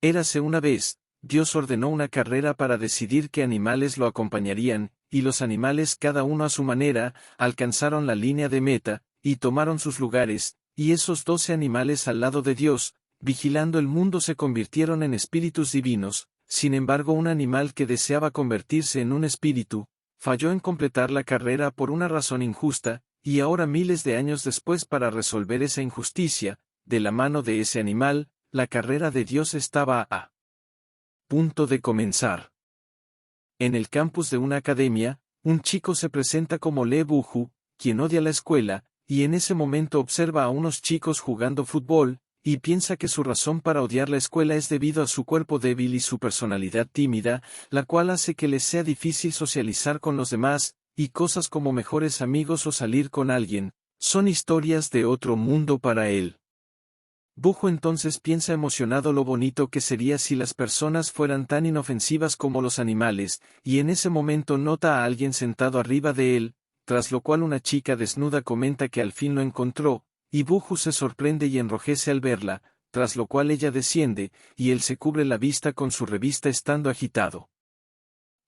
Érase una vez, Dios ordenó una carrera para decidir qué animales lo acompañarían, y los animales cada uno a su manera, alcanzaron la línea de meta, y tomaron sus lugares, y esos 12 animales al lado de Dios, vigilando el mundo se convirtieron en espíritus divinos. Sin embargo, un animal que deseaba convertirse en un espíritu, falló en completar la carrera por una razón injusta, y ahora miles de años después para resolver esa injusticia, de la mano de ese animal, la carrera de Dios estaba a punto de comenzar. En el campus de una academia, un chico se presenta como Lee Buju, quien odia la escuela, y en ese momento observa a unos chicos jugando fútbol, y piensa que su razón para odiar la escuela es debido a su cuerpo débil y su personalidad tímida, la cual hace que les sea difícil socializar con los demás, y cosas como mejores amigos o salir con alguien, son historias de otro mundo para él. Bujo entonces piensa emocionado lo bonito que sería si las personas fueran tan inofensivas como los animales, y en ese momento nota a alguien sentado arriba de él, tras lo cual una chica desnuda comenta que al fin lo encontró, y Buju se sorprende y enrojece al verla, tras lo cual ella desciende, y él se cubre la vista con su revista estando agitado.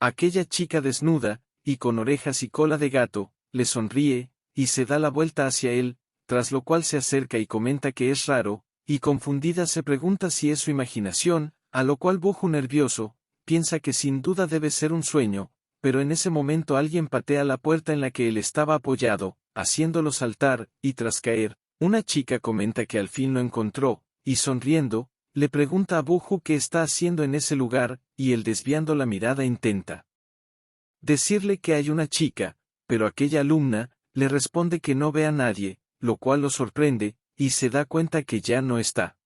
Aquella chica desnuda, y con orejas y cola de gato, le sonríe, y se da la vuelta hacia él, tras lo cual se acerca y comenta que es raro, y confundida se pregunta si es su imaginación, a lo cual Buju nervioso, piensa que sin duda debe ser un sueño, pero en ese momento alguien patea la puerta en la que él estaba apoyado, haciéndolo saltar, y tras caer, una chica comenta que al fin lo encontró, y sonriendo, le pregunta a Buju qué está haciendo en ese lugar, y él desviando la mirada intenta decirle que hay una chica, pero aquella alumna, le responde que no ve a nadie, lo cual lo sorprende, y se da cuenta que ya no está.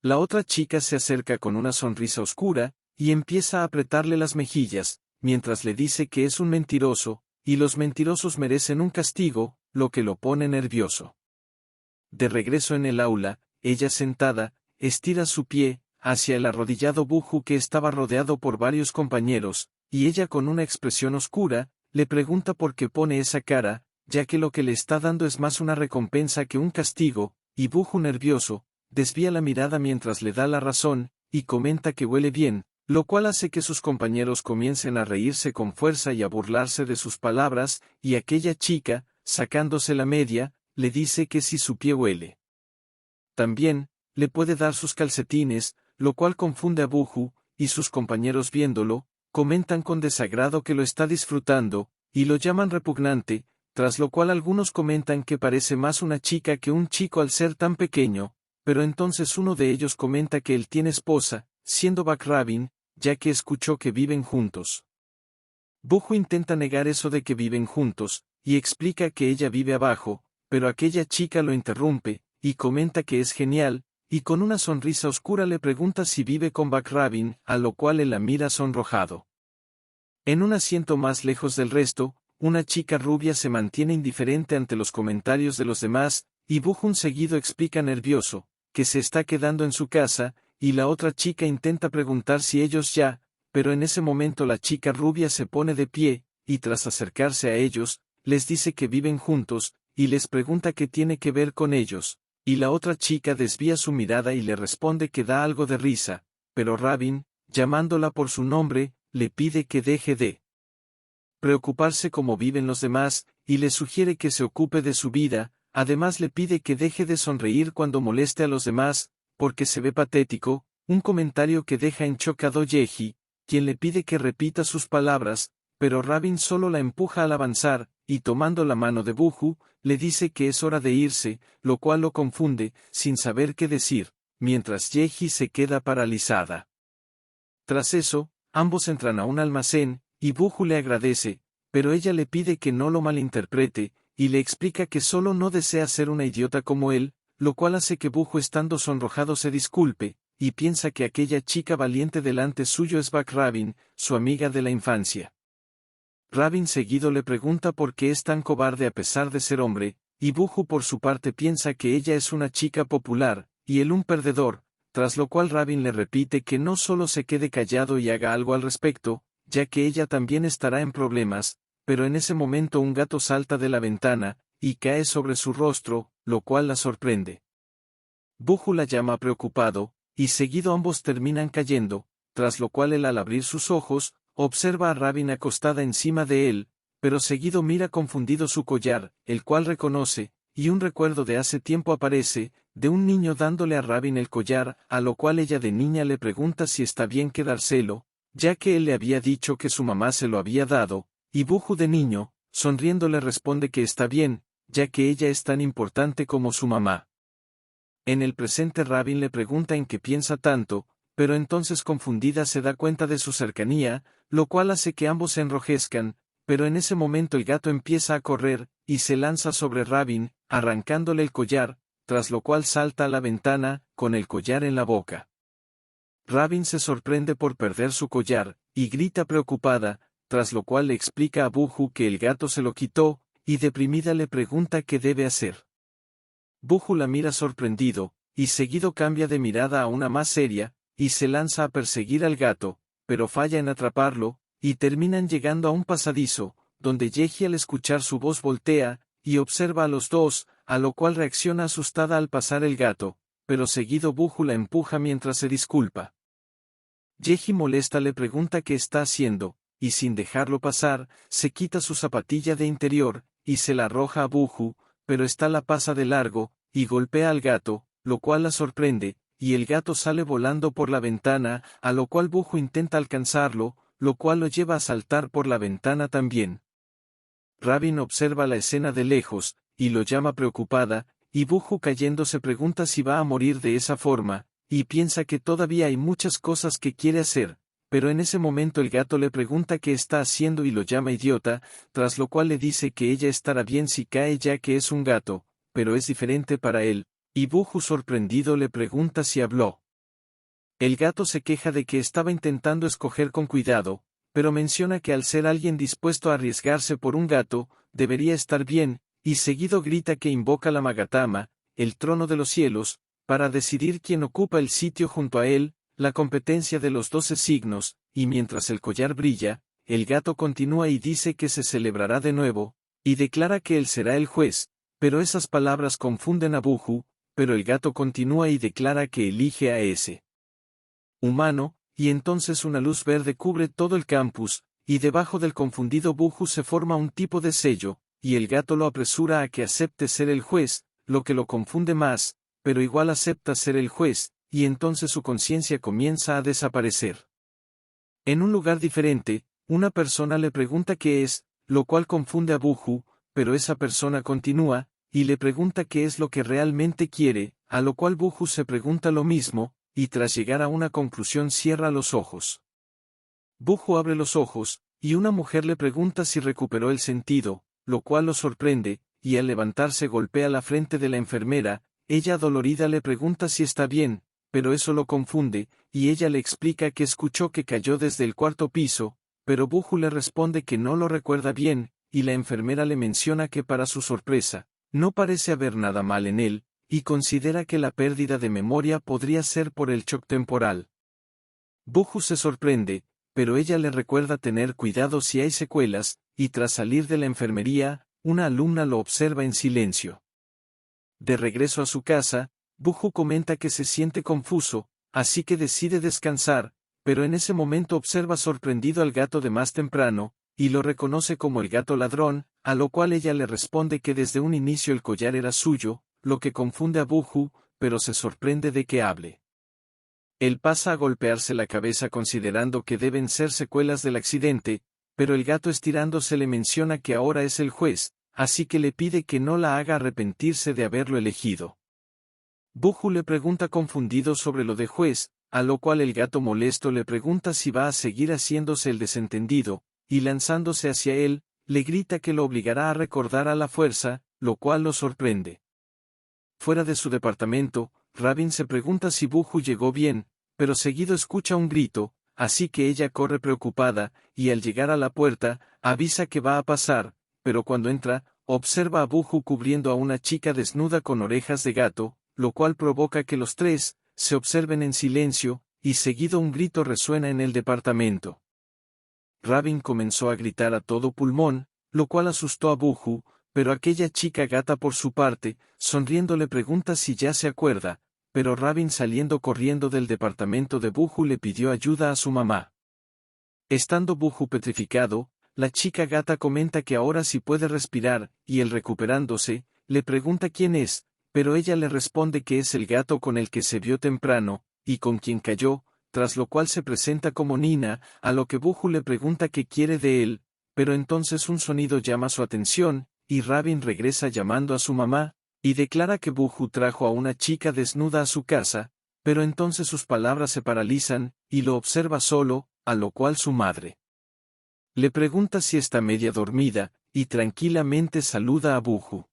La otra chica se acerca con una sonrisa oscura, y empieza a apretarle las mejillas, mientras le dice que es un mentiroso, y los mentirosos merecen un castigo, lo que lo pone nervioso. De regreso en el aula, ella sentada, estira su pie, hacia el arrodillado Buju que estaba rodeado por varios compañeros, y ella con una expresión oscura, le pregunta por qué pone esa cara, ya que lo que le está dando es más una recompensa que un castigo, y Buju nervioso, desvía la mirada mientras le da la razón, y comenta que huele bien, lo cual hace que sus compañeros comiencen a reírse con fuerza y a burlarse de sus palabras, y aquella chica, sacándose la media, le dice que si su pie huele. También, le puede dar sus calcetines, lo cual confunde a Buju, y sus compañeros viéndolo, comentan con desagrado que lo está disfrutando, y lo llaman repugnante, tras lo cual algunos comentan que parece más una chica que un chico al ser tan pequeño, pero entonces uno de ellos comenta que él tiene esposa, siendo Backrabin, ya que escuchó que viven juntos. Buju intenta negar eso de que viven juntos, y explica que ella vive abajo, pero aquella chica lo interrumpe, y comenta que es genial, y con una sonrisa oscura le pregunta si vive con Backrabin, a lo cual él la mira sonrojado. En un asiento más lejos del resto, una chica rubia se mantiene indiferente ante los comentarios de los demás, y Buju seguido explica nervioso, que se está quedando en su casa, y la otra chica intenta preguntar si ellos ya, pero en ese momento la chica rubia se pone de pie, y tras acercarse a ellos, les dice que viven juntos, y les pregunta qué tiene que ver con ellos, y la otra chica desvía su mirada y le responde que da algo de risa, pero Rabin, llamándola por su nombre, le pide que deje de preocuparse como viven los demás, y le sugiere que se ocupe de su vida, además le pide que deje de sonreír cuando moleste a los demás, porque se ve patético, un comentario que deja en shock a Doyeji, quien le pide que repita sus palabras, pero Rabin solo la empuja al avanzar, y tomando la mano de Buju, le dice que es hora de irse, lo cual lo confunde, sin saber qué decir, mientras Yeji se queda paralizada. Tras eso, ambos entran a un almacén, y Buju le agradece, pero ella le pide que no lo malinterprete, y le explica que solo no desea ser una idiota como él, lo cual hace que Buju estando sonrojado se disculpe, y piensa que aquella chica valiente delante suyo es Backrabin, su amiga de la infancia. Rabin seguido le pregunta por qué es tan cobarde a pesar de ser hombre, y Buju por su parte piensa que ella es una chica popular, y él un perdedor, tras lo cual Rabin le repite que no solo se quede callado y haga algo al respecto, ya que ella también estará en problemas, pero en ese momento un gato salta de la ventana, y cae sobre su rostro, lo cual la sorprende. Buju la llama preocupado, y seguido ambos terminan cayendo, tras lo cual él al abrir sus ojos, observa a Rabin acostada encima de él, pero seguido mira confundido su collar, el cual reconoce, y un recuerdo de hace tiempo aparece, de un niño dándole a Rabin el collar, a lo cual ella de niña le pregunta si está bien quedárselo, ya que él le había dicho que su mamá se lo había dado, y Buju de niño, sonriendo le responde que está bien, ya que ella es tan importante como su mamá. En el presente Rabin le pregunta en qué piensa tanto, pero entonces confundida se da cuenta de su cercanía, lo cual hace que ambos se enrojezcan, pero en ese momento el gato empieza a correr, y se lanza sobre Rabin, arrancándole el collar, tras lo cual salta a la ventana, con el collar en la boca. Rabin se sorprende por perder su collar, y grita preocupada, tras lo cual le explica a Buju que el gato se lo quitó, y deprimida le pregunta qué debe hacer. Buju la mira sorprendido, y seguido cambia de mirada a una más seria, y se lanza a perseguir al gato, pero falla en atraparlo, y terminan llegando a un pasadizo, donde Yeji al escuchar su voz voltea, y observa a los dos, a lo cual reacciona asustada al pasar el gato, pero seguido Buju la empuja mientras se disculpa. Yeji molesta le pregunta qué está haciendo, y sin dejarlo pasar, se quita su zapatilla de interior, y se la arroja a Buju, pero ésta la pasa de largo, y golpea al gato, lo cual la sorprende, y el gato sale volando por la ventana, a lo cual Buju intenta alcanzarlo, lo cual lo lleva a saltar por la ventana también. Rabin observa la escena de lejos, y lo llama preocupada, y Buju cayendo se pregunta si va a morir de esa forma, y piensa que todavía hay muchas cosas que quiere hacer, pero en ese momento el gato le pregunta qué está haciendo y lo llama idiota, tras lo cual le dice que ella estará bien si cae ya que es un gato, pero es diferente para él, y Buju sorprendido le pregunta si habló. El gato se queja de que estaba intentando escoger con cuidado, pero menciona que al ser alguien dispuesto a arriesgarse por un gato, debería estar bien, y seguido grita que invoca la Magatama, el trono de los cielos, para decidir quién ocupa el sitio junto a él, la competencia de los 12 signos, y mientras el collar brilla, el gato continúa y dice que se celebrará de nuevo, y declara que él será el juez, pero esas palabras confunden a Buju, pero el gato continúa y declara que elige a ese humano, y entonces una luz verde cubre todo el campus, y debajo del confundido Buju se forma un tipo de sello, y el gato lo apresura a que acepte ser el juez, lo que lo confunde más, pero igual acepta ser el juez, y entonces su conciencia comienza a desaparecer. En un lugar diferente, una persona le pregunta qué es, lo cual confunde a Buju, pero esa persona continúa, y le pregunta qué es lo que realmente quiere, a lo cual Buju se pregunta lo mismo, y tras llegar a una conclusión cierra los ojos. Buju abre los ojos, y una mujer le pregunta si recuperó el sentido, lo cual lo sorprende, y al levantarse golpea la frente de la enfermera, ella dolorida le pregunta si está bien, pero eso lo confunde, y ella le explica que escuchó que cayó desde el 4.º piso, pero Buju le responde que no lo recuerda bien, y la enfermera le menciona que para su sorpresa, no parece haber nada mal en él, y considera que la pérdida de memoria podría ser por el shock temporal. Buju se sorprende, pero ella le recuerda tener cuidado si hay secuelas, y tras salir de la enfermería, una alumna lo observa en silencio. De regreso a su casa, Buju comenta que se siente confuso, así que decide descansar, pero en ese momento observa sorprendido al gato de más temprano, y lo reconoce como el gato ladrón, a lo cual ella le responde que desde un inicio el collar era suyo, lo que confunde a Buju, pero se sorprende de que hable. Él pasa a golpearse la cabeza considerando que deben ser secuelas del accidente, pero el gato estirándose le menciona que ahora es el juez, así que le pide que no la haga arrepentirse de haberlo elegido. Buju le pregunta confundido sobre lo de juez, a lo cual el gato molesto le pregunta si va a seguir haciéndose el desentendido, y lanzándose hacia él, le grita que lo obligará a recordar a la fuerza, lo cual lo sorprende. Fuera de su departamento, Rabin se pregunta si Buju llegó bien, pero seguido escucha un grito, así que ella corre preocupada, y al llegar a la puerta, avisa que va a pasar, pero cuando entra, observa a Buju cubriendo a una chica desnuda con orejas de gato, lo cual provoca que los tres se observen en silencio, y seguido un grito resuena en el departamento. Rabin comenzó a gritar a todo pulmón, lo cual asustó a Buju, pero aquella chica gata por su parte, sonriendo le pregunta si ya se acuerda, pero Rabin saliendo corriendo del departamento de Buju le pidió ayuda a su mamá. Estando Buju petrificado, la chica gata comenta que ahora sí puede respirar, y él recuperándose, le pregunta quién es, pero ella le responde que es el gato con el que se vio temprano, y con quien cayó, tras lo cual se presenta como Nina, a lo que Buju le pregunta qué quiere de él, pero entonces un sonido llama su atención, y Rabin regresa llamando a su mamá, y declara que Buju trajo a una chica desnuda a su casa, pero entonces sus palabras se paralizan, y lo observa solo, a lo cual su madre le pregunta si está media dormida, y tranquilamente saluda a Buju.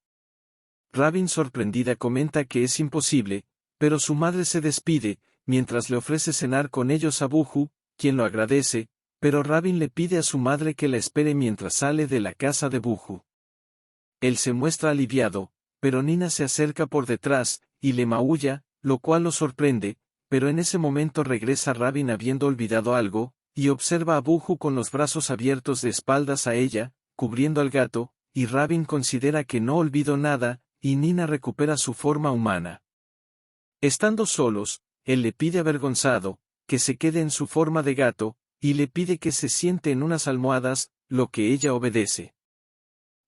Rabin sorprendida comenta que es imposible, pero su madre se despide, mientras le ofrece cenar con ellos a Buju, quien lo agradece, pero Rabin le pide a su madre que la espere mientras sale de la casa de Buju. Él se muestra aliviado, pero Nina se acerca por detrás, y le maulla, lo cual lo sorprende, pero en ese momento regresa Rabin habiendo olvidado algo, y observa a Buju con los brazos abiertos de espaldas a ella, cubriendo al gato, y Rabin considera que no olvidó nada, y Nina recupera su forma humana. Estando solos, él le pide avergonzado, que se quede en su forma de gato, y le pide que se siente en unas almohadas, lo que ella obedece.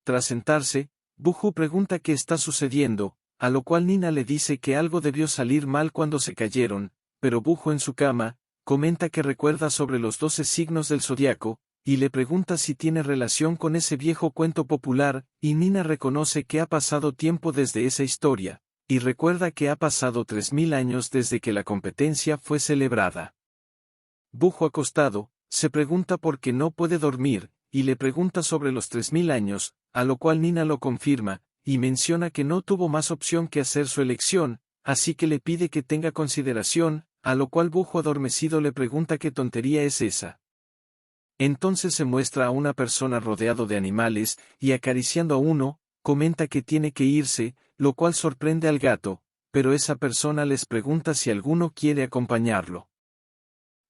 Tras sentarse, Buju pregunta qué está sucediendo, a lo cual Nina le dice que algo debió salir mal cuando se cayeron, pero Buju en su cama, comenta que recuerda sobre los 12 signos del zodiaco, y le pregunta si tiene relación con ese viejo cuento popular, y Nina reconoce que ha pasado tiempo desde esa historia, y recuerda que ha pasado 3000 años desde que la competencia fue celebrada. Buju acostado, se pregunta por qué no puede dormir, y le pregunta sobre los 3000 años, a lo cual Nina lo confirma, y menciona que no tuvo más opción que hacer su elección, así que le pide que tenga consideración, a lo cual Buju adormecido le pregunta qué tontería es esa. Entonces se muestra a una persona rodeado de animales, y acariciando a uno, comenta que tiene que irse, lo cual sorprende al gato, pero esa persona les pregunta si alguno quiere acompañarlo.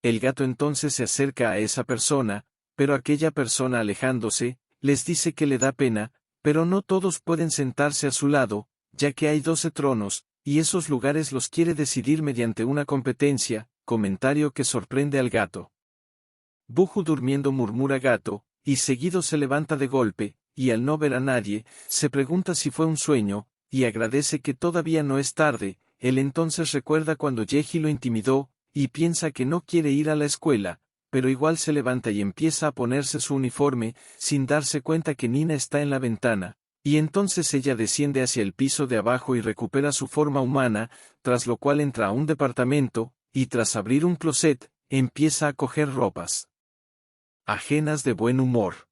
El gato entonces se acerca a esa persona, pero aquella persona alejándose, les dice que le da pena, pero no todos pueden sentarse a su lado, ya que hay 12 tronos, y esos lugares los quiere decidir mediante una competencia, comentario que sorprende al gato. Buju durmiendo murmura gato, y seguido se levanta de golpe, y al no ver a nadie, se pregunta si fue un sueño, y agradece que todavía no es tarde. Él entonces recuerda cuando Yeji lo intimidó, y piensa que no quiere ir a la escuela, pero igual se levanta y empieza a ponerse su uniforme, sin darse cuenta que Nina está en la ventana, y entonces ella desciende hacia el piso de abajo y recupera su forma humana, tras lo cual entra a un departamento, y tras abrir un closet, empieza a coger ropas ajenas de buen humor.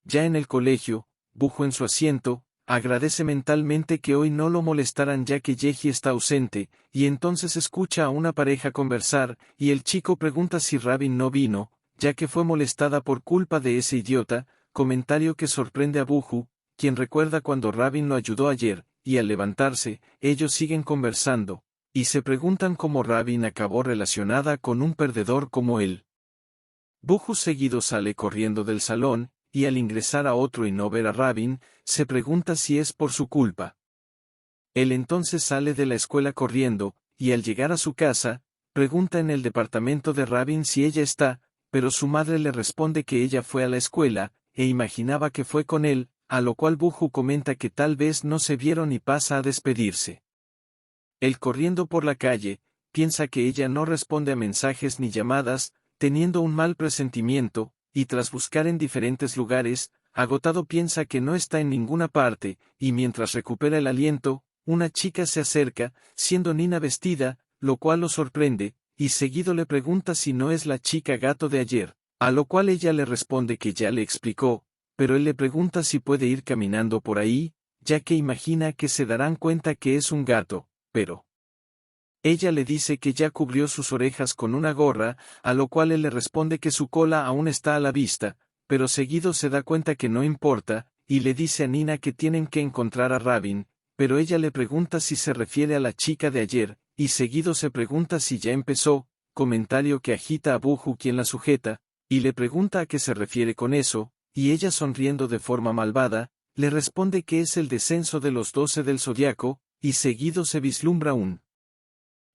Ya en el colegio, Buju en su asiento, agradece mentalmente que hoy no lo molestaran ya que Yeji está ausente, y entonces escucha a una pareja conversar, y el chico pregunta si Rabin no vino, ya que fue molestada por culpa de ese idiota, comentario que sorprende a Buju, quien recuerda cuando Rabin lo ayudó ayer, y al levantarse, ellos siguen conversando, y se preguntan cómo Rabin acabó relacionada con un perdedor como él. Buju seguido sale corriendo del salón, y al ingresar a otro y no ver a Rabin, se pregunta si es por su culpa. Él entonces sale de la escuela corriendo, y al llegar a su casa, pregunta en el departamento de Rabin si ella está, pero su madre le responde que ella fue a la escuela, e imaginaba que fue con él, a lo cual Buju comenta que tal vez no se vieron y pasa a despedirse. Él corriendo por la calle, piensa que ella no responde a mensajes ni llamadas, teniendo un mal presentimiento, y tras buscar en diferentes lugares, agotado piensa que no está en ninguna parte, y mientras recupera el aliento, una chica se acerca, siendo Nina vestida, lo cual lo sorprende, y seguido le pregunta si no es la chica gato de ayer, a lo cual ella le responde que ya le explicó, pero él le pregunta si puede ir caminando por ahí, ya que imagina que se darán cuenta que es un gato, pero ella le dice que ya cubrió sus orejas con una gorra, a lo cual él le responde que su cola aún está a la vista, pero seguido se da cuenta que no importa, y le dice a Nina que tienen que encontrar a Rabin, pero ella le pregunta si se refiere a la chica de ayer, y seguido se pregunta si ya empezó, comentario que agita a Buju quien la sujeta, y le pregunta a qué se refiere con eso, y ella sonriendo de forma malvada, le responde que es el descenso de los 12 del zodiaco, y seguido se vislumbra un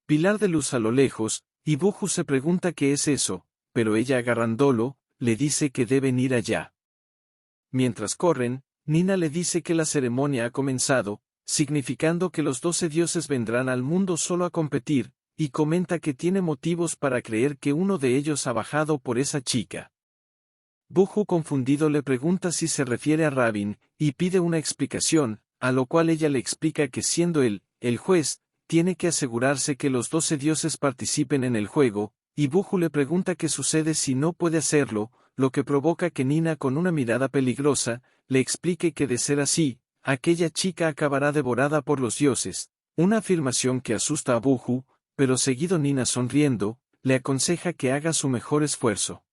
pilar de luz a lo lejos, y Buju se pregunta qué es eso, pero ella agarrándolo, le dice que deben ir allá. Mientras corren, Nina le dice que la ceremonia ha comenzado, significando que los 12 dioses vendrán al mundo solo a competir, y comenta que tiene motivos para creer que uno de ellos ha bajado por esa chica. Buju confundido le pregunta si se refiere a Rabin, y pide una explicación, a lo cual ella le explica que siendo él, el juez, tiene que asegurarse que los 12 dioses participen en el juego, y Buju le pregunta qué sucede si no puede hacerlo, lo que provoca que Nina con una mirada peligrosa, le explique que de ser así, aquella chica acabará devorada por los dioses, una afirmación que asusta a Buju, pero seguido Nina sonriendo, le aconseja que haga su mejor esfuerzo.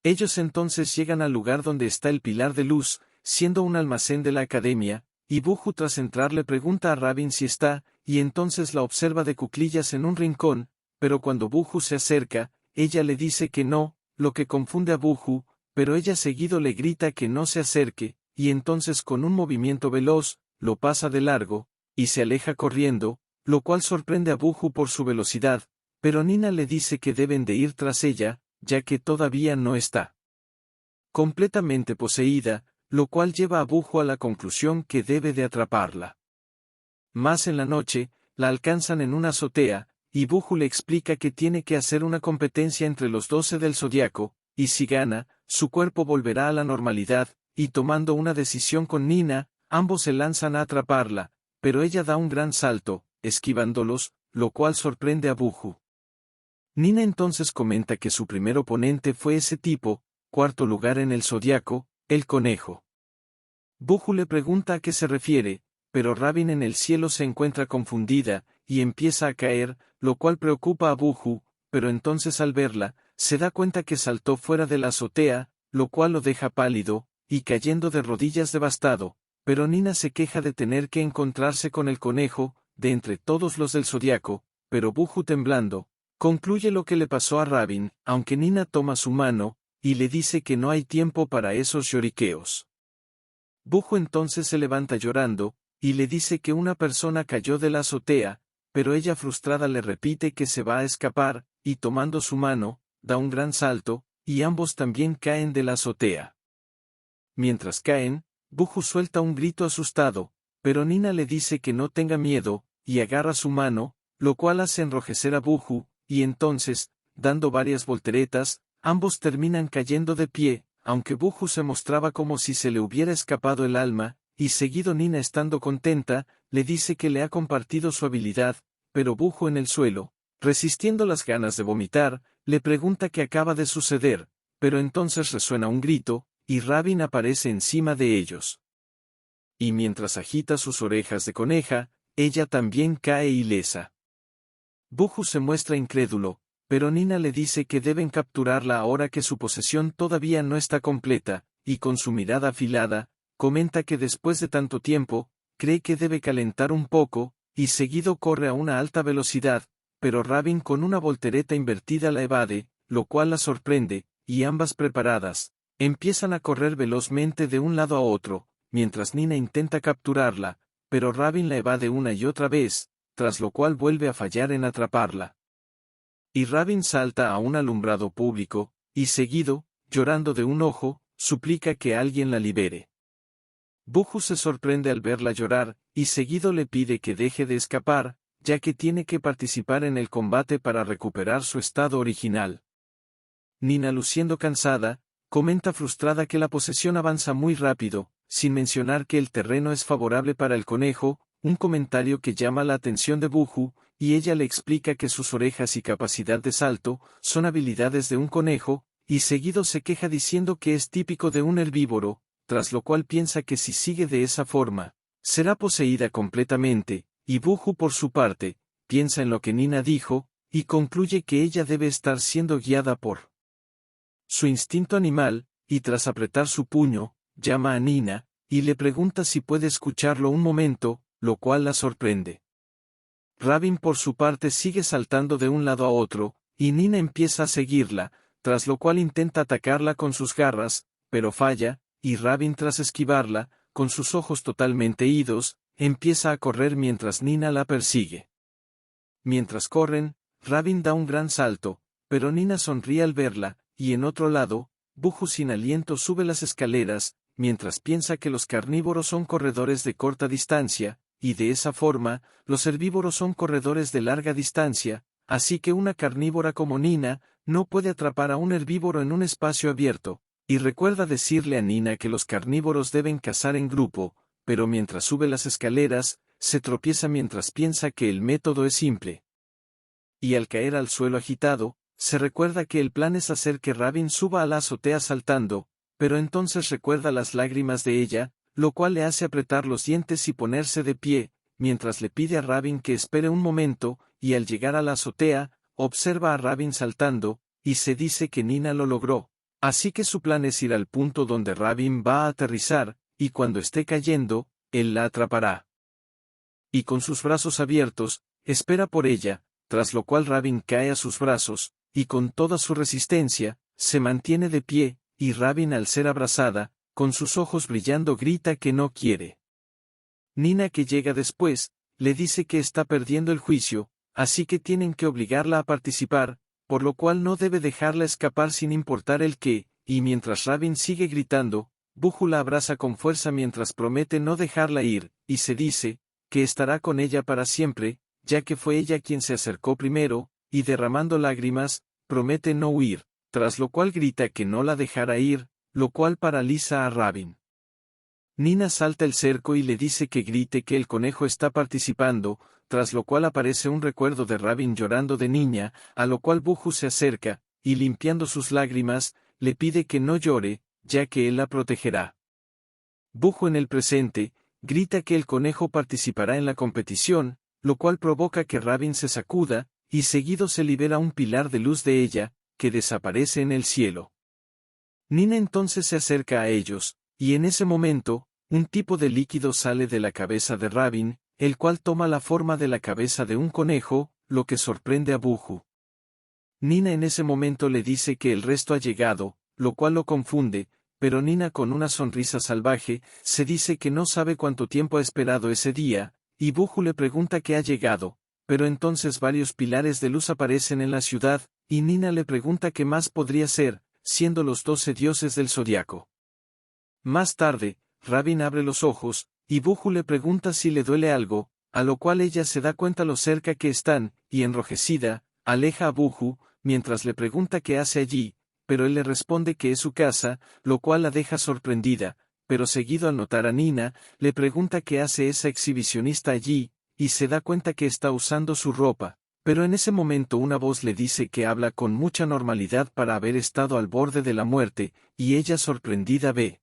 Ellos entonces llegan al lugar donde está el pilar de luz, siendo un almacén de la academia, y Buju tras entrar le pregunta a Rabin si está, y entonces la observa de cuclillas en un rincón, pero cuando Buju se acerca, ella le dice que no, lo que confunde a Buju, pero ella seguido le grita que no se acerque, y entonces con un movimiento veloz, lo pasa de largo, y se aleja corriendo, lo cual sorprende a Buju por su velocidad, pero Nina le dice que deben de ir tras ella, ya que todavía no está completamente poseída, lo cual lleva a Buju a la conclusión que debe de atraparla. Más en la noche, la alcanzan en una azotea, y Buju le explica que tiene que hacer una competencia entre los 12 del zodiaco, y si gana, su cuerpo volverá a la normalidad, y tomando una decisión con Nina, ambos se lanzan a atraparla, pero ella da un gran salto, esquivándolos, lo cual sorprende a Buju. Nina entonces comenta que su primer oponente fue ese tipo, cuarto lugar en el zodiaco, el conejo. Buju le pregunta a qué se refiere, pero Rabin en el cielo se encuentra confundida, y empieza a caer, lo cual preocupa a Buju, pero entonces al verla, se da cuenta que saltó fuera de la azotea, lo cual lo deja pálido, y cayendo de rodillas devastado, pero Nina se queja de tener que encontrarse con el conejo, de entre todos los del zodiaco, pero Buju temblando, concluye lo que le pasó a Rabin, aunque Nina toma su mano, y le dice que no hay tiempo para esos lloriqueos. Buju entonces se levanta llorando, y le dice que una persona cayó de la azotea, pero ella frustrada le repite que se va a escapar, y tomando su mano, da un gran salto, y ambos también caen de la azotea. Mientras caen, Buju suelta un grito asustado, pero Nina le dice que no tenga miedo, y agarra su mano, lo cual hace enrojecer a Buju, y entonces, dando varias volteretas, ambos terminan cayendo de pie, aunque Buju se mostraba como si se le hubiera escapado el alma, y seguido Nina estando contenta, le dice que le ha compartido su habilidad, pero Buju en el suelo, resistiendo las ganas de vomitar, le pregunta qué acaba de suceder, pero entonces resuena un grito, y Rabin aparece encima de ellos. Y mientras agita sus orejas de coneja, ella también cae ilesa. Buju se muestra incrédulo, pero Nina le dice que deben capturarla ahora que su posesión todavía no está completa, y con su mirada afilada, comenta que después de tanto tiempo, cree que debe calentar un poco, y seguido corre a una alta velocidad, pero Rabin con una voltereta invertida la evade, lo cual la sorprende, y ambas preparadas, empiezan a correr velozmente de un lado a otro, mientras Nina intenta capturarla, pero Rabin la evade una y otra vez, tras lo cual vuelve a fallar en atraparla. Y Rabin salta a un alumbrado público, y seguido, llorando de un ojo, suplica que alguien la libere. Buju se sorprende al verla llorar, y seguido le pide que deje de escapar, ya que tiene que participar en el combate para recuperar su estado original. Nina, luciendo cansada, comenta frustrada que la posesión avanza muy rápido, sin mencionar que el terreno es favorable para el conejo, un comentario que llama la atención de Buju, y ella le explica que sus orejas y capacidad de salto son habilidades de un conejo, y seguido se queja diciendo que es típico de un herbívoro, tras lo cual piensa que si sigue de esa forma, será poseída completamente, y Buju por su parte, piensa en lo que Nina dijo, y concluye que ella debe estar siendo guiada por su instinto animal, y tras apretar su puño, llama a Nina, y le pregunta si puede escucharlo un momento, lo cual la sorprende. Rabin por su parte sigue saltando de un lado a otro, y Nina empieza a seguirla, tras lo cual intenta atacarla con sus garras, pero falla, y Rabin tras esquivarla, con sus ojos totalmente idos, empieza a correr mientras Nina la persigue. Mientras corren, Rabin da un gran salto, pero Nina sonríe al verla, y en otro lado, Buju sin aliento sube las escaleras, mientras piensa que los carnívoros son corredores de corta distancia, y de esa forma, los herbívoros son corredores de larga distancia, así que una carnívora como Nina, no puede atrapar a un herbívoro en un espacio abierto, y recuerda decirle a Nina que los carnívoros deben cazar en grupo, pero mientras sube las escaleras, se tropieza mientras piensa que el método es simple. Y al caer al suelo agitado, se recuerda que el plan es hacer que Rabin suba a la azotea saltando, pero entonces recuerda las lágrimas de ella, lo cual le hace apretar los dientes y ponerse de pie, mientras le pide a Rabin que espere un momento, y al llegar a la azotea, observa a Rabin saltando, y se dice que Nina lo logró. Así que su plan es ir al punto donde Rabin va a aterrizar, y cuando esté cayendo, él la atrapará. Y con sus brazos abiertos, espera por ella, tras lo cual Rabin cae a sus brazos, y con toda su resistencia, se mantiene de pie, y Rabin al ser abrazada, con sus ojos brillando grita que no quiere. Nina que llega después, le dice que está perdiendo el juicio, así que tienen que obligarla a participar, por lo cual no debe dejarla escapar sin importar el qué, y mientras Rabin sigue gritando, Buju la abraza con fuerza mientras promete no dejarla ir, y se dice, que estará con ella para siempre, ya que fue ella quien se acercó primero, y derramando lágrimas, promete no huir, tras lo cual grita que no la dejará ir, lo cual paraliza a Rabin. Nina salta el cerco y le dice que grite que el conejo está participando, tras lo cual aparece un recuerdo de Rabin llorando de niña, a lo cual Buju se acerca, y limpiando sus lágrimas, le pide que no llore, ya que él la protegerá. Buju en el presente, grita que el conejo participará en la competición, lo cual provoca que Rabin se sacuda, y seguido se libera un pilar de luz de ella, que desaparece en el cielo. Nina entonces se acerca a ellos, y en ese momento, un tipo de líquido sale de la cabeza de Rabin, el cual toma la forma de la cabeza de un conejo, lo que sorprende a Buju. Nina en ese momento le dice que el resto ha llegado, lo cual lo confunde, pero Nina con una sonrisa salvaje, se dice que no sabe cuánto tiempo ha esperado ese día, y Buju le pregunta qué ha llegado, pero entonces varios pilares de luz aparecen en la ciudad, y Nina le pregunta qué más podría ser, siendo los 12 dioses del zodiaco. Más tarde, Rabin abre los ojos, y Buju le pregunta si le duele algo, a lo cual ella se da cuenta lo cerca que están, y enrojecida, aleja a Buju, mientras le pregunta qué hace allí, pero él le responde que es su casa, lo cual la deja sorprendida, pero seguido al notar a Nina, le pregunta qué hace esa exhibicionista allí, y se da cuenta que está usando su ropa, pero en ese momento una voz le dice que habla con mucha normalidad para haber estado al borde de la muerte, y ella sorprendida ve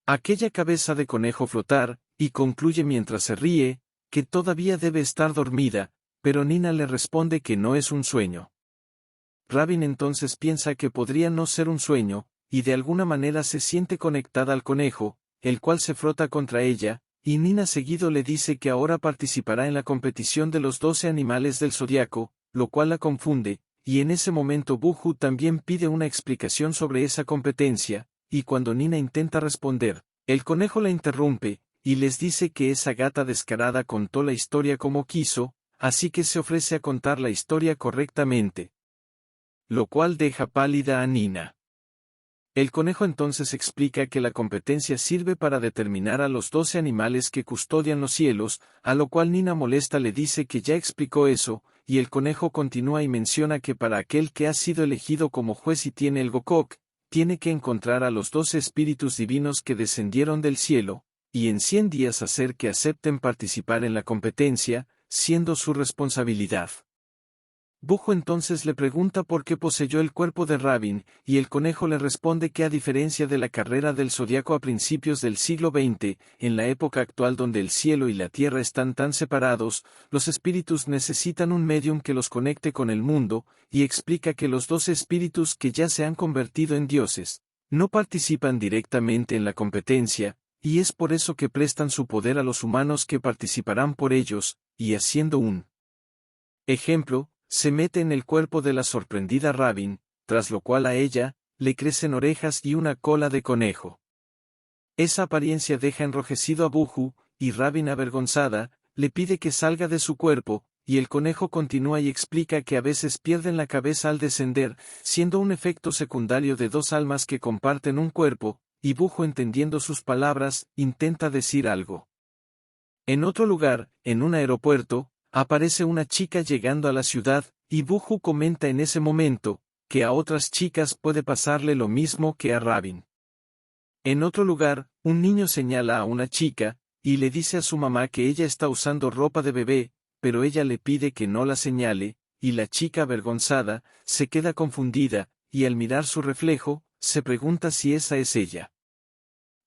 aquella cabeza de conejo flotar, y concluye mientras se ríe, que todavía debe estar dormida, pero Nina le responde que no es un sueño. Rabin entonces piensa que podría no ser un sueño, y de alguna manera se siente conectada al conejo, el cual se frota contra ella, y Nina seguido le dice que ahora participará en la competición de los 12 animales del zodiaco, lo cual la confunde, y en ese momento Buju también pide una explicación sobre esa competencia, y cuando Nina intenta responder, el conejo la interrumpe, y les dice que esa gata descarada contó la historia como quiso, así que se ofrece a contar la historia correctamente, lo cual deja pálida a Nina. El conejo entonces explica que la competencia sirve para determinar a los 12 animales que custodian los cielos, a lo cual Nina molesta le dice que ya explicó eso, y el conejo continúa y menciona que para aquel que ha sido elegido como juez y tiene el Gokok, tiene que encontrar a los 12 espíritus divinos que descendieron del cielo, y en 100 días hacer que acepten participar en la competencia, siendo su responsabilidad. Buju entonces le pregunta por qué poseyó el cuerpo de Rabin, y el conejo le responde que a diferencia de la carrera del zodiaco a principios del siglo XX, en la época actual donde el cielo y la tierra están tan separados, los espíritus necesitan un medium que los conecte con el mundo, y explica que los 12 espíritus que ya se han convertido en dioses, no participan directamente en la competencia, y es por eso que prestan su poder a los humanos que participarán por ellos, y haciendo un ejemplo, se mete en el cuerpo de la sorprendida Rabin, tras lo cual a ella, le crecen orejas y una cola de conejo. Esa apariencia deja enrojecido a Buju, y Rabin avergonzada, le pide que salga de su cuerpo, y el conejo continúa y explica que a veces pierden la cabeza al descender, siendo un efecto secundario de dos almas que comparten un cuerpo, y Buju, entendiendo sus palabras, intenta decir algo. En otro lugar, en un aeropuerto, aparece una chica llegando a la ciudad, y Buju comenta en ese momento, que a otras chicas puede pasarle lo mismo que a Rabin. En otro lugar, un niño señala a una chica, y le dice a su mamá que ella está usando ropa de bebé, pero ella le pide que no la señale, y la chica, avergonzada, se queda confundida, y al mirar su reflejo, se pregunta si esa es ella.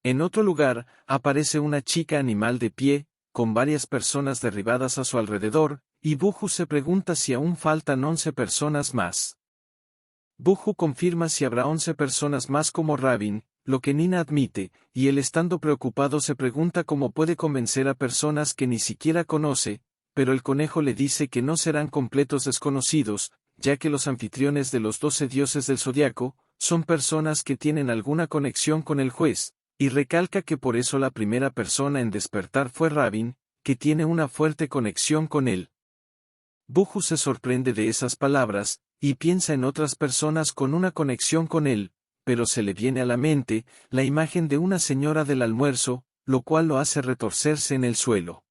En otro lugar, aparece una chica animal de pie, con varias personas derribadas a su alrededor, y Buju se pregunta si aún faltan 11 personas más. Buju confirma si habrá 11 personas más como Rabin, lo que Nina admite, y él, estando preocupado, se pregunta cómo puede convencer a personas que ni siquiera conoce, pero el conejo le dice que no serán completos desconocidos, ya que los anfitriones de los 12 dioses del zodiaco son personas que tienen alguna conexión con el juez, y recalca que por eso la primera persona en despertar fue Rabin, que tiene una fuerte conexión con él. Buju se sorprende de esas palabras, y piensa en otras personas con una conexión con él, pero se le viene a la mente la imagen de una señora del almuerzo, lo cual lo hace retorcerse en el suelo.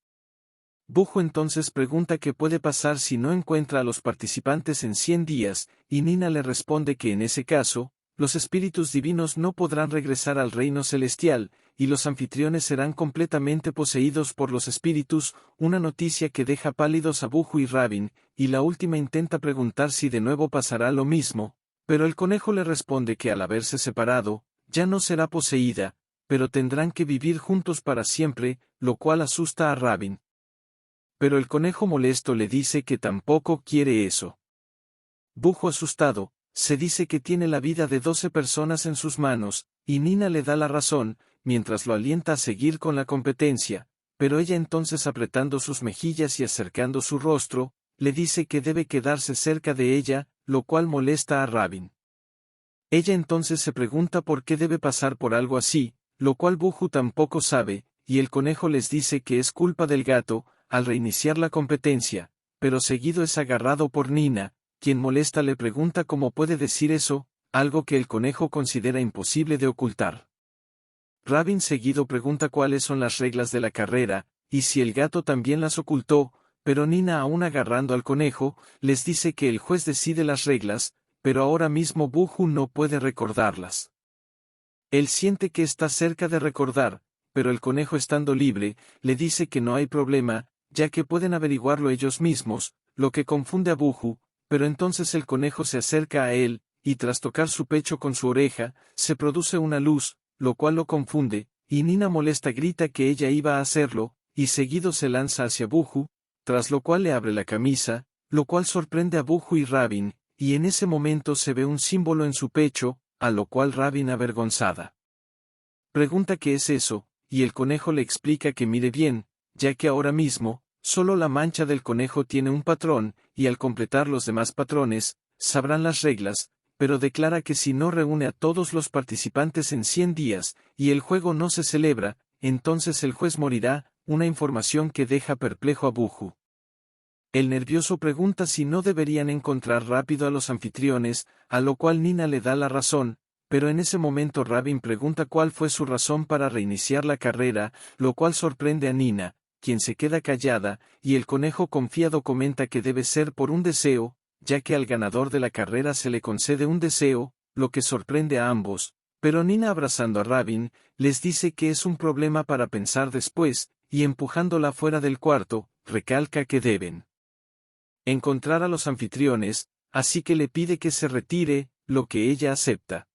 Buju entonces pregunta qué puede pasar si no encuentra a los participantes en 100 días, y Nina le responde que en ese caso, los espíritus divinos no podrán regresar al reino celestial, y los anfitriones serán completamente poseídos por los espíritus, una noticia que deja pálidos a Buju y Rabin, y la última intenta preguntar si de nuevo pasará lo mismo, pero el conejo le responde que al haberse separado, ya no será poseída, pero tendrán que vivir juntos para siempre, lo cual asusta a Rabin. Pero el conejo molesto le dice que tampoco quiere eso. Buju, asustado, se dice que tiene la vida de 12 personas en sus manos, y Nina le da la razón, mientras lo alienta a seguir con la competencia, pero ella entonces, apretando sus mejillas y acercando su rostro, le dice que debe quedarse cerca de ella, lo cual molesta a Rabin. Ella entonces se pregunta por qué debe pasar por algo así, lo cual Buju tampoco sabe, y el conejo les dice que es culpa del gato, al reiniciar la competencia, pero seguido es agarrado por Nina, quien molesta le pregunta cómo puede decir eso, algo que el conejo considera imposible de ocultar. Rabin seguido pregunta cuáles son las reglas de la carrera, y si el gato también las ocultó, pero Nina, aún agarrando al conejo, les dice que el juez decide las reglas, pero ahora mismo Buju no puede recordarlas. Él siente que está cerca de recordar, pero el conejo, estando libre, le dice que no hay problema, ya que pueden averiguarlo ellos mismos, lo que confunde a Buju, pero entonces el conejo se acerca a él, y tras tocar su pecho con su oreja, se produce una luz, lo cual lo confunde, y Nina molesta grita que ella iba a hacerlo, y seguido se lanza hacia Buju, tras lo cual le abre la camisa, lo cual sorprende a Buju y Rabin, y en ese momento se ve un símbolo en su pecho, a lo cual Rabin, avergonzada, pregunta qué es eso, y el conejo le explica que mire bien, ya que ahora mismo, solo la mancha del conejo tiene un patrón, y al completar los demás patrones, sabrán las reglas, pero declara que si no reúne a todos los participantes en 100 días, y el juego no se celebra, entonces el juez morirá, una información que deja perplejo a Buju. El nervioso pregunta si no deberían encontrar rápido a los anfitriones, a lo cual Nina le da la razón, pero en ese momento Rabin pregunta cuál fue su razón para reiniciar la carrera, lo cual sorprende a Nina, quien se queda callada, y el conejo confiado comenta que debe ser por un deseo, ya que al ganador de la carrera se le concede un deseo, lo que sorprende a ambos, pero Nina, abrazando a Rabin, les dice que es un problema para pensar después, y empujándola fuera del cuarto, recalca que deben encontrar a los anfitriones, así que le pide que se retire, lo que ella acepta.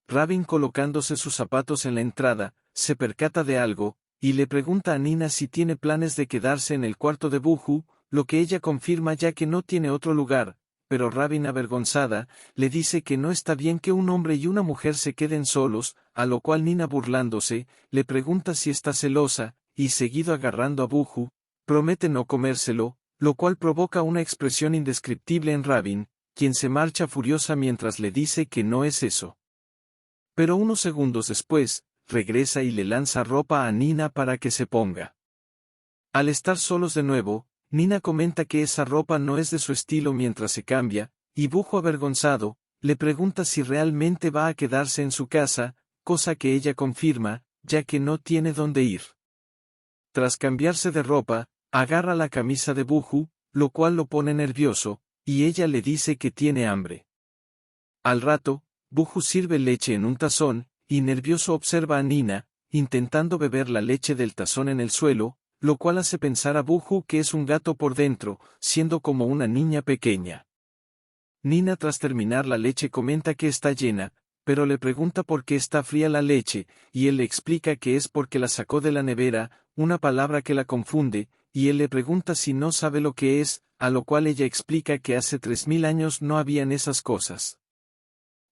Rabin, colocándose sus zapatos en la entrada, se percata de algo, y le pregunta a Nina si tiene planes de quedarse en el cuarto de Buju, lo que ella confirma ya que no tiene otro lugar, pero Rabin, avergonzada, le dice que no está bien que un hombre y una mujer se queden solos, a lo cual Nina, burlándose, le pregunta si está celosa, y seguido agarrando a Buju, promete no comérselo, lo cual provoca una expresión indescriptible en Rabin, quien se marcha furiosa mientras le dice que no es eso. Pero unos segundos después, regresa y le lanza ropa a Nina para que se ponga. Al estar solos de nuevo, Nina comenta que esa ropa no es de su estilo mientras se cambia, y Bujo avergonzado, le pregunta si realmente va a quedarse en su casa, cosa que ella confirma, ya que no tiene dónde ir. Tras cambiarse de ropa, agarra la camisa de Buju, lo cual lo pone nervioso, y ella le dice que tiene hambre. Al rato, Buju sirve leche en un tazón, y nervioso observa a Nina, intentando beber la leche del tazón en el suelo, lo cual hace pensar a Buju que es un gato por dentro, siendo como una niña pequeña. Nina tras terminar la leche comenta que está llena, pero le pregunta por qué está fría la leche, y él le explica que es porque la sacó de la nevera, una palabra que la confunde, y él le pregunta si no sabe lo que es, a lo cual ella explica que hace 3000 años no habían esas cosas.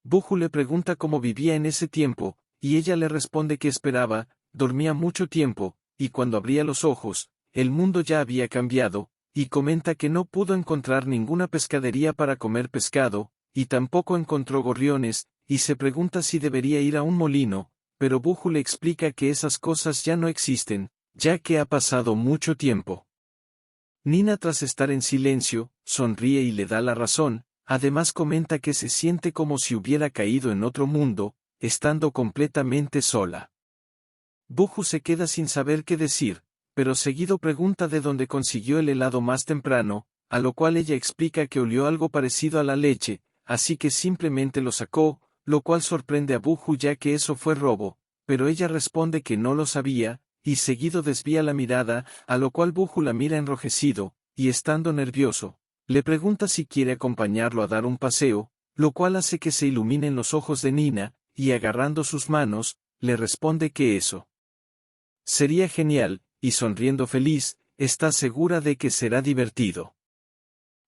Buju le pregunta cómo vivía en ese tiempo, y ella le responde que esperaba, dormía mucho tiempo, y cuando abría los ojos, el mundo ya había cambiado, y comenta que no pudo encontrar ninguna pescadería para comer pescado, y tampoco encontró gorriones, y se pregunta si debería ir a un molino, pero Buju le explica que esas cosas ya no existen, ya que ha pasado mucho tiempo. Nina tras estar en silencio, sonríe y le da la razón, además comenta que se siente como si hubiera caído en otro mundo, estando completamente sola. Buju se queda sin saber qué decir, pero seguido pregunta de dónde consiguió el helado más temprano, a lo cual ella explica que olió algo parecido a la leche, así que simplemente lo sacó, lo cual sorprende a Buju ya que eso fue robo, pero ella responde que no lo sabía, y seguido desvía la mirada, a lo cual Buju la mira enrojecido, y estando nervioso, le pregunta si quiere acompañarlo a dar un paseo, lo cual hace que se iluminen los ojos de Nina, y agarrando sus manos, le responde que eso sería genial, y sonriendo feliz, está segura de que será divertido.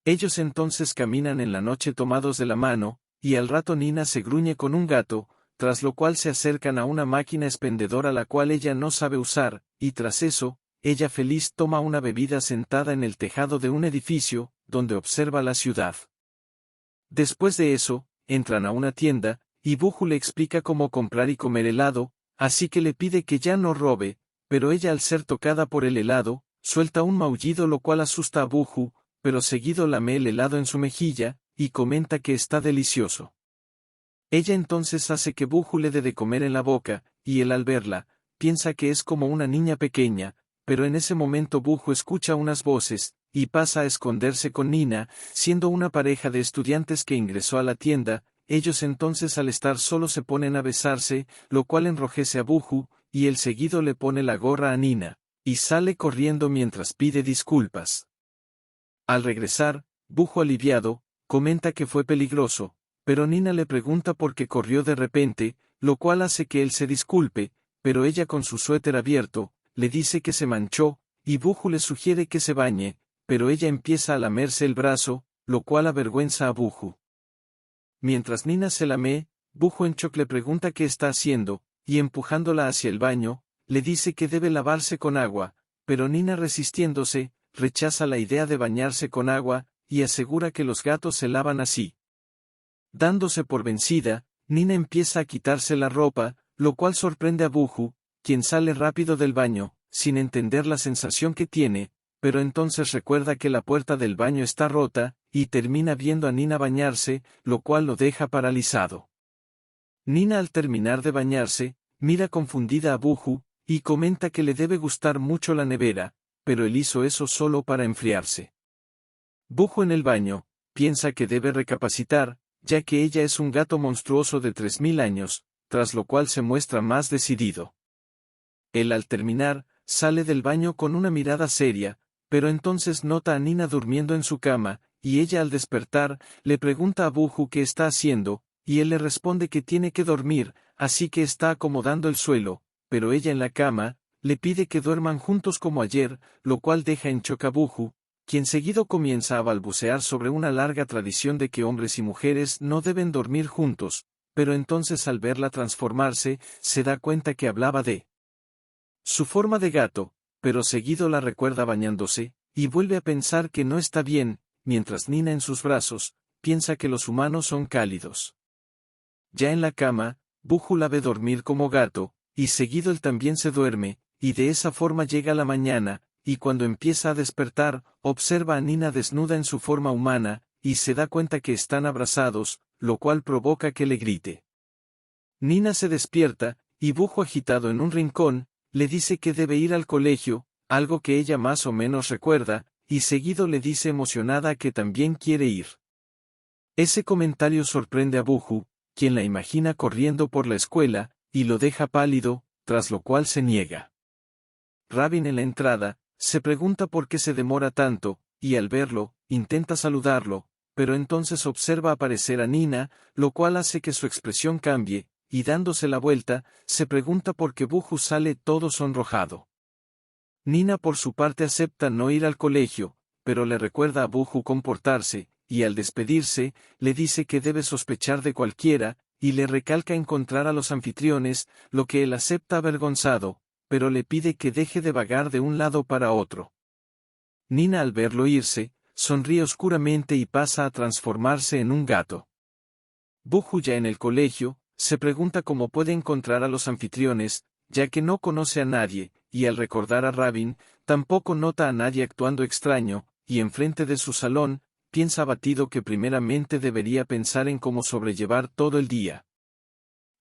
Ellos entonces caminan en la noche tomados de la mano, y al rato Nina se gruñe con un gato, tras lo cual se acercan a una máquina expendedora la cual ella no sabe usar, y tras eso, ella feliz toma una bebida sentada en el tejado de un edificio, donde observa la ciudad. Después de eso, entran a una tienda, y Buju le explica cómo comprar y comer helado, así que le pide que ya no robe, pero ella al ser tocada por el helado, suelta un maullido lo cual asusta a Buju, pero seguido lame el helado en su mejilla, y comenta que está delicioso. Ella entonces hace que Buju le dé de comer en la boca, y él al verla, piensa que es como una niña pequeña, pero en ese momento Buju escucha unas voces, y pasa a esconderse con Nina, siendo una pareja de estudiantes que ingresó a la tienda, ellos entonces al estar solos se ponen a besarse, lo cual enrojece a Buju, y él seguido le pone la gorra a Nina, y sale corriendo mientras pide disculpas. Al regresar, Buju aliviado, comenta que fue peligroso, pero Nina le pregunta por qué corrió de repente, lo cual hace que él se disculpe, pero ella con su suéter abierto, le dice que se manchó, y Buju le sugiere que se bañe, pero ella empieza a lamerse el brazo, lo cual avergüenza a Buju. Mientras Nina se lame, Buju en shock le pregunta qué está haciendo, y empujándola hacia el baño, le dice que debe lavarse con agua, pero Nina resistiéndose, rechaza la idea de bañarse con agua, y asegura que los gatos se lavan así. Dándose por vencida, Nina empieza a quitarse la ropa, lo cual sorprende a Buju, quien sale rápido del baño, sin entender la sensación que tiene, pero entonces recuerda que la puerta del baño está rota, y termina viendo a Nina bañarse, lo cual lo deja paralizado. Nina al terminar de bañarse, mira confundida a Buju, y comenta que le debe gustar mucho la nevera, pero él hizo eso solo para enfriarse. Buju en el baño, piensa que debe recapacitar, ya que ella es un gato monstruoso de 3000 años, tras lo cual se muestra más decidido. Él al terminar, sale del baño con una mirada seria, pero entonces nota a Nina durmiendo en su cama, y ella al despertar, le pregunta a Buju qué está haciendo, y él le responde que tiene que dormir, así que está acomodando el suelo, pero ella en la cama, le pide que duerman juntos como ayer, lo cual deja en shock a Buju, quien seguido comienza a balbucear sobre una larga tradición de que hombres y mujeres no deben dormir juntos, pero entonces al verla transformarse, se da cuenta que hablaba de su forma de gato, pero seguido la recuerda bañándose, y vuelve a pensar que no está bien, mientras Nina en sus brazos, piensa que los humanos son cálidos. Ya en la cama, Buju la ve dormir como gato, y seguido él también se duerme, y de esa forma llega la mañana, y cuando empieza a despertar, observa a Nina desnuda en su forma humana, y se da cuenta que están abrazados, lo cual provoca que le grite. Nina se despierta, y Buju agitado en un rincón, le dice que debe ir al colegio, algo que ella más o menos recuerda, y seguido le dice emocionada que también quiere ir. Ese comentario sorprende a Buju, quien la imagina corriendo por la escuela, y lo deja pálido, tras lo cual se niega. Rabin en la entrada, se pregunta por qué se demora tanto, y al verlo, intenta saludarlo, pero entonces observa aparecer a Nina, lo cual hace que su expresión cambie, y dándose la vuelta, se pregunta por qué Buju sale todo sonrojado. Nina por su parte acepta no ir al colegio, pero le recuerda a Buju comportarse, y al despedirse, le dice que debe sospechar de cualquiera, y le recalca encontrar a los anfitriones, lo que él acepta avergonzado, pero le pide que deje de vagar de un lado para otro. Nina al verlo irse, sonríe oscuramente y pasa a transformarse en un gato. Buju ya en el colegio, se pregunta cómo puede encontrar a los anfitriones, ya que no conoce a nadie, y al recordar a Rabin, tampoco nota a nadie actuando extraño, y enfrente de su salón, piensa abatido que primeramente debería pensar en cómo sobrellevar todo el día.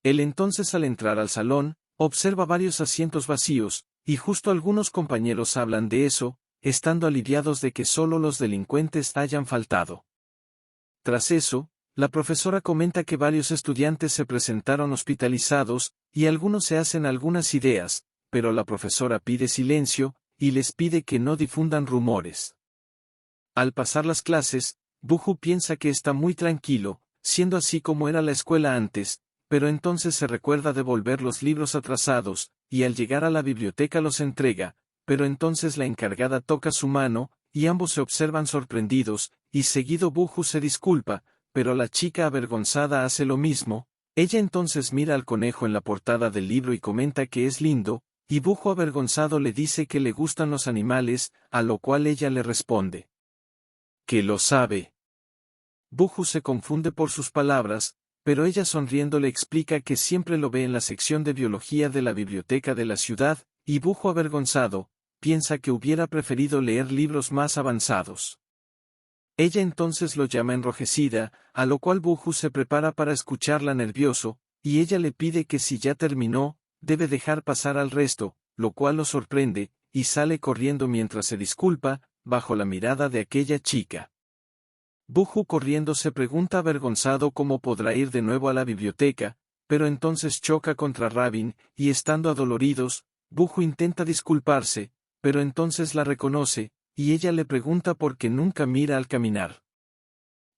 Él entonces al entrar al salón, observa varios asientos vacíos, y justo algunos compañeros hablan de eso, estando aliviados de que solo los delincuentes hayan faltado. Tras eso, la profesora comenta que varios estudiantes se presentaron hospitalizados, y algunos se hacen algunas ideas, pero la profesora pide silencio, y les pide que no difundan rumores. Al pasar las clases, Buju piensa que está muy tranquilo, siendo así como era la escuela antes, pero entonces se recuerda devolver los libros atrasados, y al llegar a la biblioteca los entrega, pero entonces la encargada toca su mano, y ambos se observan sorprendidos, y seguido Buju se disculpa, pero la chica avergonzada hace lo mismo. Ella entonces mira al conejo en la portada del libro y comenta que es lindo, y Buju avergonzado le dice que le gustan los animales, a lo cual ella le responde que lo sabe. Buju se confunde por sus palabras, pero ella sonriendo le explica que siempre lo ve en la sección de biología de la biblioteca de la ciudad, y Buju avergonzado, piensa que hubiera preferido leer libros más avanzados. Ella entonces lo llama enrojecida, a lo cual Buju se prepara para escucharla nervioso, y ella le pide que si ya terminó, debe dejar pasar al resto, lo cual lo sorprende, y sale corriendo mientras se disculpa, bajo la mirada de aquella chica. Buju corriendo se pregunta avergonzado cómo podrá ir de nuevo a la biblioteca, pero entonces choca contra Rabin, y estando adoloridos, Buju intenta disculparse, pero entonces la reconoce, y ella le pregunta por qué nunca mira al caminar.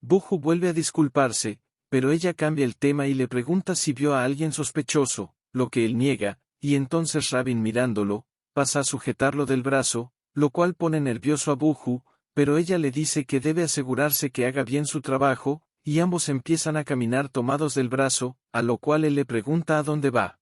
Buju vuelve a disculparse, pero ella cambia el tema y le pregunta si vio a alguien sospechoso, lo que él niega, y entonces Rabin mirándolo, pasa a sujetarlo del brazo, lo cual pone nervioso a Buju, pero ella le dice que debe asegurarse que haga bien su trabajo, y ambos empiezan a caminar tomados del brazo, a lo cual él le pregunta a dónde va.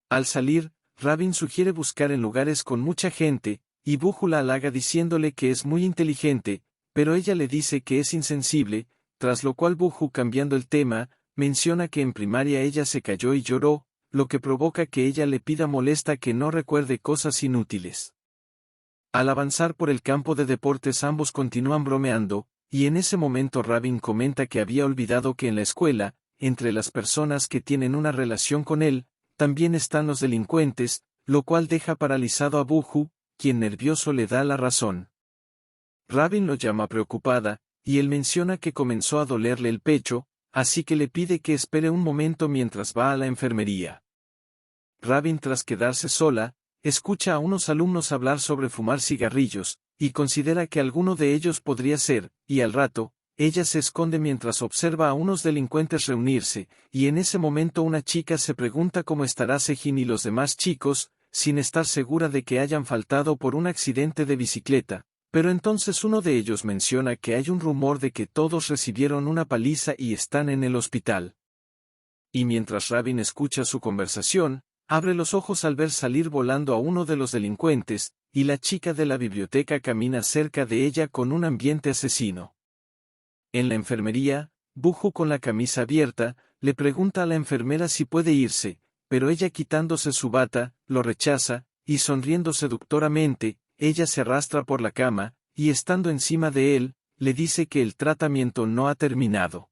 Al salir, Rabin sugiere buscar en lugares con mucha gente, y Buju la halaga diciéndole que es muy inteligente, pero ella le dice que es insensible, tras lo cual Buju cambiando el tema, menciona que en primaria ella se cayó y lloró, lo que provoca que ella le pida molesta que no recuerde cosas inútiles. Al avanzar por el campo de deportes ambos continúan bromeando, y en ese momento Rabin comenta que había olvidado que en la escuela, entre las personas que tienen una relación con él, también están los delincuentes, lo cual deja paralizado a Buju, quien nervioso le da la razón. Rabin lo llama preocupada, y él menciona que comenzó a dolerle el pecho, así que le pide que espere un momento mientras va a la enfermería. Rabin tras quedarse sola, escucha a unos alumnos hablar sobre fumar cigarrillos, y considera que alguno de ellos podría ser, y al rato, ella se esconde mientras observa a unos delincuentes reunirse, y en ese momento una chica se pregunta cómo estará Sejin y los demás chicos, sin estar segura de que hayan faltado por un accidente de bicicleta, pero entonces uno de ellos menciona que hay un rumor de que todos recibieron una paliza y están en el hospital. Y mientras Rabin escucha su conversación, abre los ojos al ver salir volando a uno de los delincuentes, y la chica de la biblioteca camina cerca de ella con un ambiente asesino. En la enfermería, Buju con la camisa abierta, le pregunta a la enfermera si puede irse, pero ella quitándose su bata, lo rechaza, y sonriendo seductoramente, ella se arrastra por la cama, y estando encima de él, le dice que el tratamiento no ha terminado.